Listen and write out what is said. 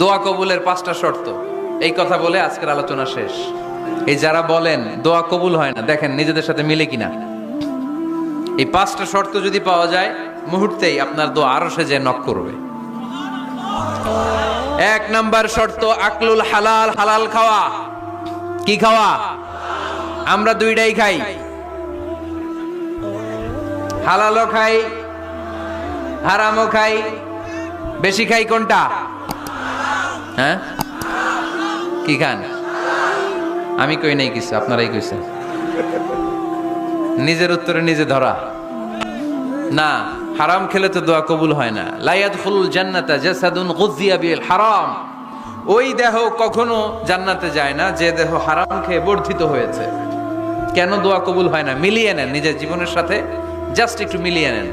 দোয়া কবুলের 5টা শর্ত, এই কথা বলে আজকের আলোচনা শেষ। এই যারা বলেন দোয়া কবুল হয় না, দেখেন নিজেদের সাথে মিলে কিনা। এই 5টা শর্ত যদি পাওয়া যায়, মুহূর্তেই আপনার দোয়া আরশে যে নক করবে। 1 নাম্বার শর্ত আকলুল হালাল, হালাল খাওয়া। কি খাওয়া? আমরা দুইটাই খাই, হালালও খাই হারামও খাই। বেশি খাই কোনটা? হ্যাঁ, কি খান? আমি কই নাই কিছু, আপনারাই কইছেন। নিজের উত্তরে নিজে ধরা না। হারাম খেলে তো দোয়া কবুল হয় না। লা ইয়াদখুলুল জান্নাতা জাসাদুন গুযিয়া বিল হারাম। ওই দেহ কখনো জান্নাতে যায় না যে দেহ হারাম খেয়ে বর্ধিত হয়েছে। কেন দোয়া কবুল হয় না? মিলিয়ে নেন নিজের জীবনের সাথে, জাস্ট একটু মিলিয়ে নেন।